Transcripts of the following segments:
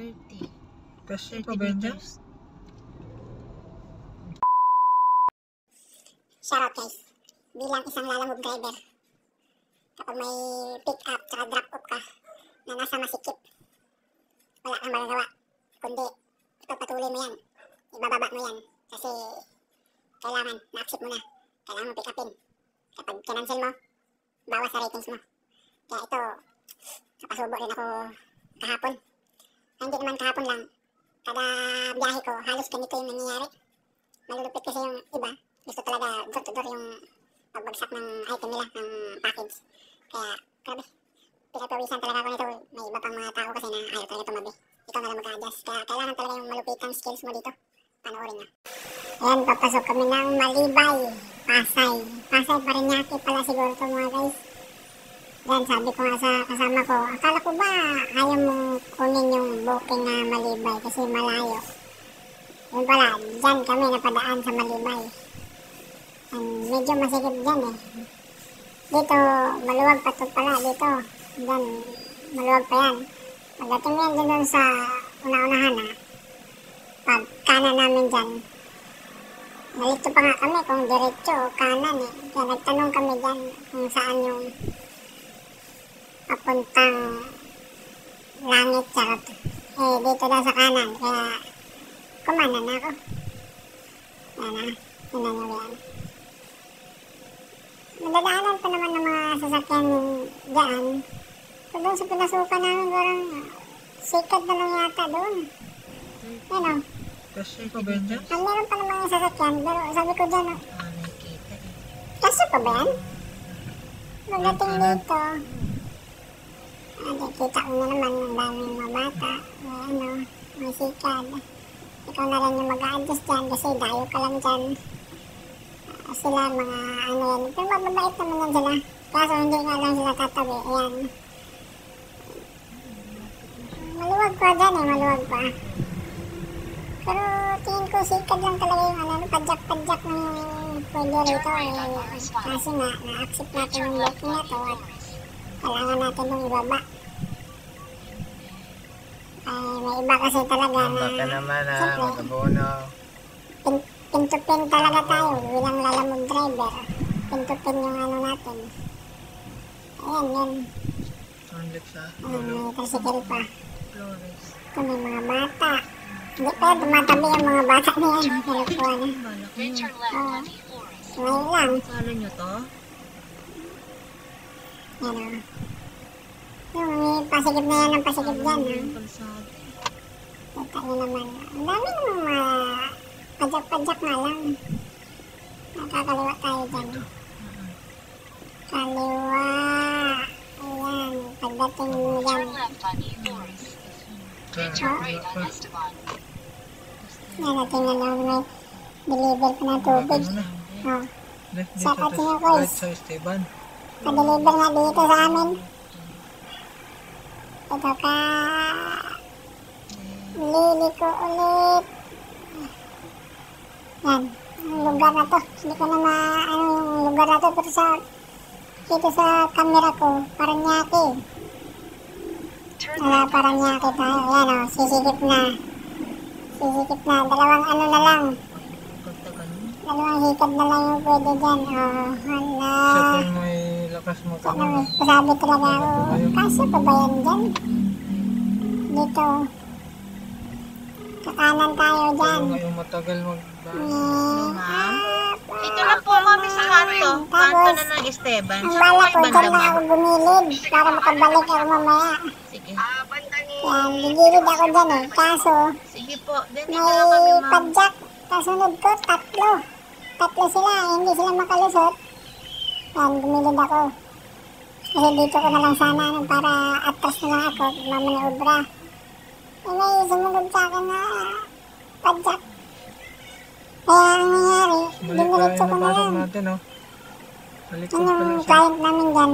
30. Kasi pa ba yan dyan? Shoutout guys, bilang isang lalamove driver, kapag may pick up at drop off ka na nasa masikip, wala kang magagawa, kundi ipagpatuloy mo yan, ibababa mo yan, kasi kailangan na-accept mo na, kailangan mo pick upin. Kapag kinancel mo, bawas sa ratings mo. Kaya ito, napasubo rin ako kahapon. Hindi naman kahapon lang, kada biyahe ko, halos ganito yung nangyayari. Malulupit kasi yung iba, gusto talaga door to door yung pagbagsak ng item nila, ng package. Kaya, grabe, pinagpawisan talaga ako nito. May iba pang mga tao kasi na ayaw talaga tumabi. Ikaw na lang mag-a-adjust. Kaya kailangan talaga yung malupitang skills mo dito. Panoorin nyo. Ayan, papasok kami ng Malibay, Pasay. Pasay Parañaque pala siguro ito mga guys. Yan, sabi ko nga sa kasama ko, akala ko ba ayaw mo kunin yung booking na Malibay kasi malayo. Yun pala, dyan kami napadaan sa Malibay. Medyo masikip dyan eh. Dito, maluwag pa ito pala dito. Dyan, maluwag pa yan. Pagdating yan dyan sa una-unahan ha, pag kanan namin dyan, nalito pa nga kami kung diretso o kanan eh. Kaya nagtanong kami dyan kung saan yung papuntang langit charot. Eh, dito daw sa kanan. Kaya, kumanan na ako. Yan na, tinan nyo yan. Nadadaanan pa naman ng mga sasakyan dyan. So doon sa pinasukan namin, parang sikat na lang yata doon. Yan o. Kasi pa ba yan dyan? Meron pa naman yung sasakyan, pero sabi ko dyan o. Nakikita eh. Kaso pa ba yan? Pagdating dito, kita ko na naman ang daming mga bata. May sikad. Ikaw na rin yung mag-a-adjust dyan kasi dayo ka lang dyan. Sila mga ano yan. Pero mababait naman yan sila. Kaso hindi nga lang sila tatabi. Ayan. Maluwag pa dyan eh. Maluwag pa. Pero tingin ko sikad lang talaga yung ano. Padyak-padyak ng pwede rito eh. Kasi nga, na-accept natin yung booking na to at kailangan natin yung ibaba. Ay, may iba kasi talaga na Baka naman ha, siyempre, magabono. pin-to-pin talaga tayo bilang lalamove driver. Pin-to-pin yung ano natin. Ayan yun. Sunlit sa May tricycle pa. Flores. Ito may mga bata. Hindi pa tumatabi yung mga bata na yan. Kalukuha na. Balak mo. Oo. Ngayon lang. Salo nyo to? Yan o. Yung may pasigip na yan ang pasigip dyan ha. Yung kalsada. Kita nyo naman. Ang dami naman mga padyak-padyak na lang. Nakakaliwa tayo dyan. Kaliwa. Ayan. Pagdating mo dyan. Yan, natingnan lang may deliver ko ng tubig. Oh. Left dito, Shout out tapos niyo, guys. right sa Esteban. Pa-deliver nga dito sa amin. Ito ka. Liliko ulit. Yan. Ang lugar na to. Hindi ko na ano yung lugar na to. Pero sa dito sa camera ko, Parañaque. Parañaque tayo. Yan o. Sisikip na. Sisikip na. Dalawang ano na lang. Pagtagal mo. Dalawang hikab na lang yung pwede dyan. Oh, hala. Sa kung may lakas mo ka Sana na. may pasabi talaga ako. Kasi pa ba yan dyan? Dito. Kakanan tayo dyan. Kung ngayong matagal Ma'am? Ito lang po kami sa kanto. Kanto na ng Esteban. Ang Siya bala po ko, may dyan banda na ako mo. bumilid para makabalik ako mamaya. Sige. Yan, gigilid ako dyan eh. Kaso, Sige po. Then may dito lang kami ma'am. padjak. Kasunod ko, tatlo. Tatlo sila, hindi sila makalusot. Yan, bumilid ako. Kasi dito ko na lang sana para atras na lang ako, mamanoobra. Eh, may sumunod sa akin na padjak. Kaya ang nangyari, diniritso ko na lang. natin, oh. Malikot Yung pala siya. client namin dyan,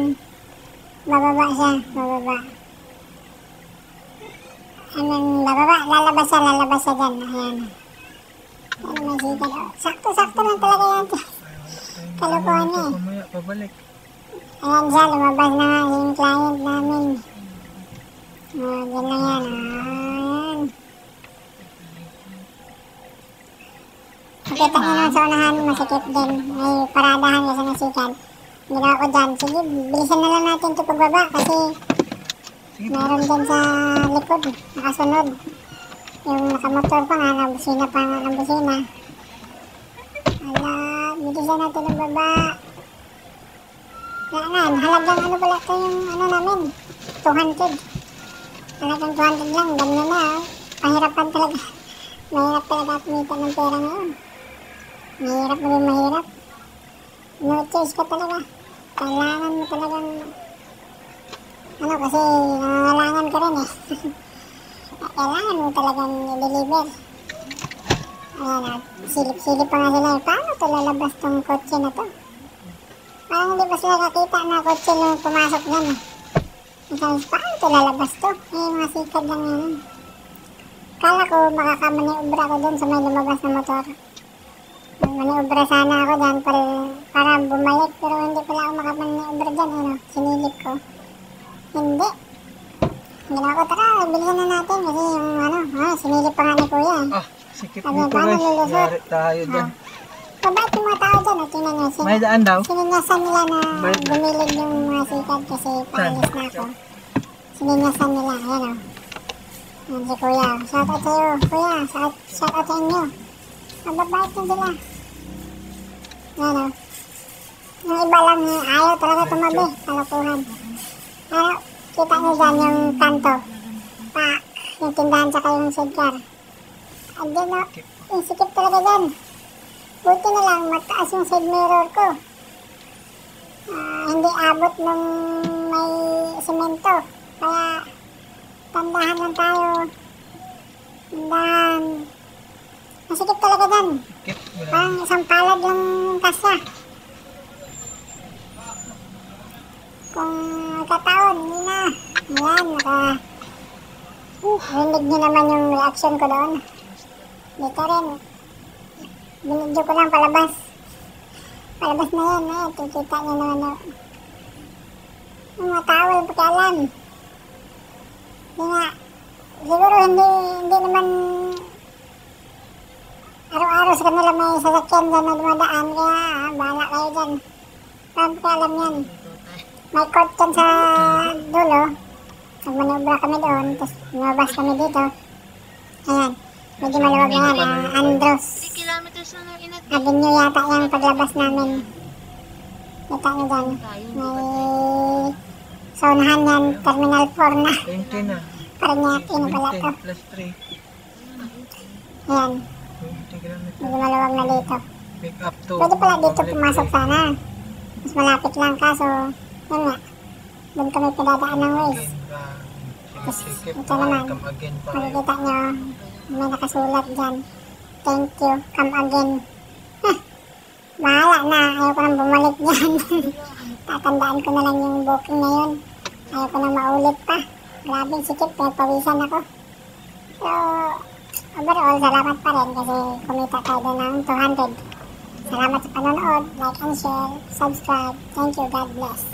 bababa siya, bababa. Anong bababa, lalabas siya dyan. Ayan. Ayan, may sita daw. Sakto-sakto lang talaga yan. Kalokohan niya eh. Mamaya, pabalik. Ayan siya, lumabas na nga yung client namin. Dyan lang yan. Ayan. Nakita niyo naman sa unahan, masikip din. May paradahan kasi nasikan. Ginawa ko dyan. Sige, bilisan na lang natin ito pagbaba kasi Sige. meron dyan sa likod. Nakasunod. Yung nakamotor pa nga, nabusina pa nga ng busina. Ala, bilisan natin ang baba. Kailangan, halagang ano pala ito yung ano namin. 200. Halagang 200 lang, ganyan na. Pahirapan talaga. Mahirap talaga kumita ng pera ngayon. Mahirap maging mahirap. No choice ka talaga. Kailangan mo talagang ano kasi nangangailangan ka rin eh. Kailangan mo talagang i-deliver. Ayan na, silip-silip pa nga sila. Paano ito lalabas tong kotse na to? Parang hindi pa sila kakita na kotse nung pumasok dyan eh. Sabi, paano ito lalabas to? Eh, mga sikad lang yan. Kala ko makakamaniobra ko dun sa may lumabas na motor. Maniobra sana ako dyan para bumalik pero hindi pala ako makamaniobra dyan. Ano, sinilip ko. Hindi. Ginawa ko, tara, bilisan na natin kasi yung ano, sinilip pa nga ni kuya. Sikip Sabi, dito paano guys. lulusot? Yari tayo dyan. Mabait yung mga tao dyan. Tingnan nyo. May daan daw. Sininyasan nila na Bayad na. bumilid yung mga sikad kasi paalis na ako. Sininyasan nila. Ayan o. Yan si kuya. Shout out sa'yo. Kuya, shout out sa inyo. Mababait na sila. Ayan o. Yung iba lang ayaw talaga tumabi. Kalokohan. Pero kita nyo dyan yung kanto. Yung tindahan tsaka yung sidecar. Andyan o. Yung sikip talaga dyan. Buti na lang mataas yung side mirror ko. Hindi abot nung may semento. Kaya tandahan lang tayo. Tandahan. Masikip talaga dyan. Sikip. Parang isang palad lang kasya. Kung kataon, hindi na. Ayan, rinig nyo naman yung reaction ko doon. Dito rin. Binidyo ko lang palabas. Palabas na yan, kikita nyo naman o. Yung mga tao, yung pakialam. Hindi nga, siguro hindi naman araw-araw sa kanila may sasakyan dyan na dumadaan, kaya bahala kayo dyan. Parang pakialam yan. May court dyan sa dulo. Nagmanubra kami doon, tapos lumabas kami dito. Ayan. Medyo maluwag na yan, Andros 3 kilometers na lang inat. Avenue yata yung paglabas namin. Kita nyo dyan. May saunahan yan, Terminal 4 na. 20 na. Paranaque na pala to. 20 plus 3. Ayan, 20 kilometers. medyo maluwag na dito. Pick up to. Pwede pala dito pumasok sana. Mas malapit lang kaso, yun nga. Doon kami pinadaan ng ways. Sikip Ito naman. come again pa. Makikita nyo, may nakasulat dyan. Thank you, come again. Bahala na, ayaw ko nang bumalik dyan. Tatandaan ko na lang yung booking na yun. Ayaw ko nang maulit pa. Grabing sikip, pinagpawisan ako. So, overall, salamat pa rin kasi kumita tayo doon ng 200. Salamat sa panonood, like and share, subscribe. Thank you, God bless.